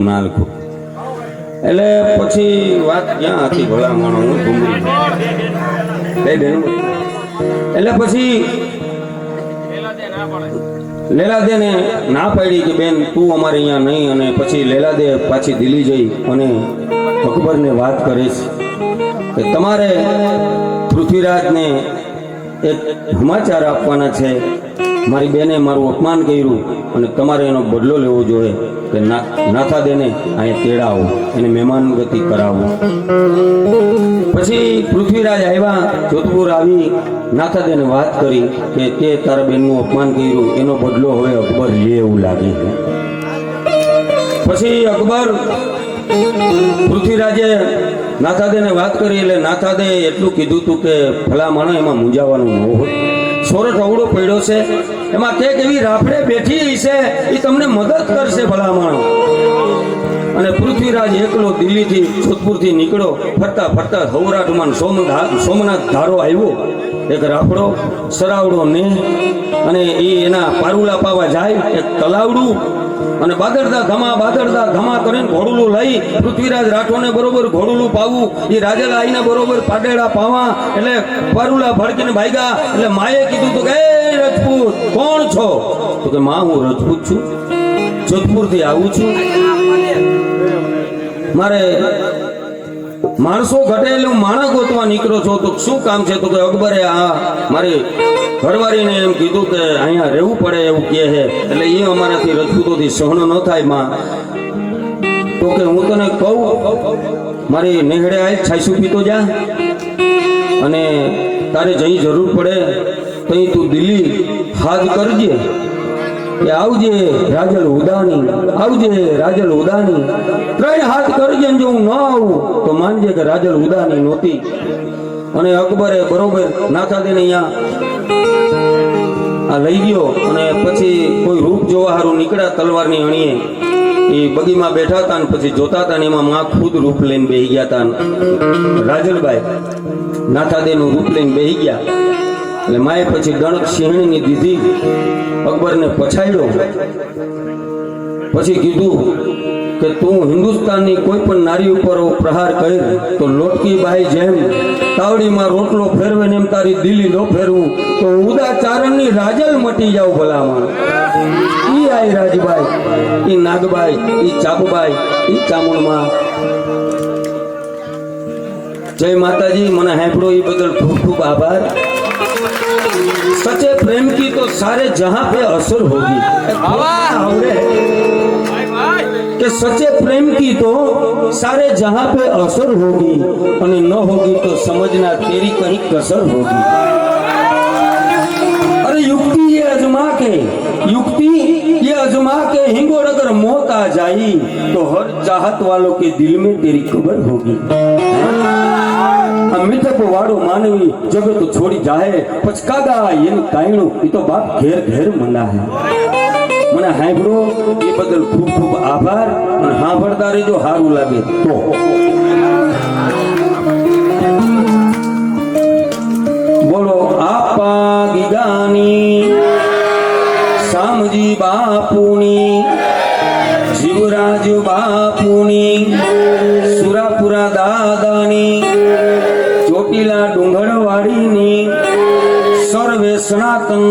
ના લખો એટલે પછી વાત ક્યાં હતી ભલા માણો હું ઘૂમરી બે બેન એટલે પછી લેલાદેને ના પાડી કે બેન તું અમારે અહીંયા નહીં અને પછી લેલાદે પાછી દિલ્હી જઈ અને અકબરને વાત કરે છે કે તમારે પૃથ્વીરાજને એક સમાચાર આપવાના છે મારી બેને મારું અપમાન કર્યું અને તમારે એનો બદલો લેવો જોઈએ કે નાથાદેને અહીંયા તેડાવો એને મહેમાન ગતિ કરાવો પછી પૃથ્વીરાજ આવ્યા જોધપુર આવી નાથાદેને વાત કરી કે તે તારા બેનનું અપમાન કર્યું એનો બદલો હવે અકબર લે એવું લાગે પછી અકબર પૃથ્વીરાજે નાથાદેને વાત કરી એટલે નાથાદે એટલું કીધું હતું કે ભલા માણો એમાં મૂંઝાવાનું ન હોય સોરઠ અવળો પડ્યો છે એમાં કે એવી રાફડે બેઠી છે એ તમને મદદ કરશે ભલા માણો અને પૃથ્વીરાજ એકલો દિલ્હીથી જોધપુરથી નીકળ્યો ફરતા ફરતા સૌરાષ્ટ્રમાં સોમનાથ ધારો આવ્યો એક રાફડો સરાવડો ને અને એ એના પારુલા પાવા જાય એક તલાવડું અને બાદરદા ધમા કરીને ઘોડુલું લઈ પૃથ્વીરાજ રાઠોને બરોબર ઘોડુલું પાવું એ રાજલ આઈને બરોબર પાડેડા પાવા એટલે પારુલા ભડકીને ભાગ્યા એટલે માએ કીધું તો કે એ રજપૂત કોણ છો તો કે માં હું રજપૂત છું જોધપુરથી આવું છું મારે માણસો ઘટે એટલે માણસ ગોતવા નીકળો છો તો શું કામ છે તો કે અકબરે આ મારી ઘરવાળીને એમ કીધું કે અહીંયા રહેવું પડે એવું કહે છે એટલે એ અમારાથી રજપૂતોથી સહન ન થાય માં તો કે હું તને કહું મારી નેહડે આય છાસુ પીતો જા અને તારે જઈ જરૂર પડે તો તું દિલ્હી હાથ કરજે કે આવજે રાજલ ઉદાની ત્રણ હાથ કરજે જો હું ન આવું તો માનજે કે રાજલ ઉદાની નહોતી અને અકબરે બરોબર નાથાદેને અહીંયા આ લઈ ગયો અને પછી કોઈ રૂપ જોવા હારું નીકળ્યા તલવારની અણીએ એ બગીમાં બેઠા હતા ને પછી જોતા હતા ને એમાં માં ખુદ રૂપ લઈને બેહી ગયા હતા રાજલભાઈ નાથાદેનું રૂપ લઈને બેહી ગયા એટલે માએ પછી ગણક સિંહણીની દીધી અકબરને પછાડ્યો પછી કીધું કે તું હિન્દુસ્તાનની કોઈ પણ નારી ઉપર પ્રહાર કર તો લોટકી બાઈ જેમ તાવડીમાં રોટલો ફેરવે ને એમ તારી દિલ્હી નો ફેરવું તો ઉદાચારણની રાજલ મટી જાવ ભલામાં ઈ આઈ રાજબાઈ ઈ નાગબાઈ ઈ ચાબુબાઈ ઈ ચામુંડમાં જય માતાજી મને હાંભળો એ બદલ ખૂબ ખૂબ આભાર सच्चे प्रेम की तो सारे जहां पे असर होगी कि सच्चे प्रेम की तो सारे जहां पे असर होगी और न होगी तो समझना तेरी कहीं कसर होगी अरे युक्ति ये अजमा के हिंगोर अगर मौत आ जाई तो हर चाहत वालों के दिल में तेरी खबर होगी मिठप वाड़ो मानवी जगत तो छोड़ी जाए पचकागा ये कायणो ये तो बाप घेर घेर मंडा है मने हांभळो ये बदल खूब खूब आभार और हांभळता रहेजो हारू लागे तो बोलो आपा गीगानी सामजी बापूनी जीवराज बापूनी सुरापुरा दादानी ચોટીલા ડુંગરવાડીની સર્વે સનાતન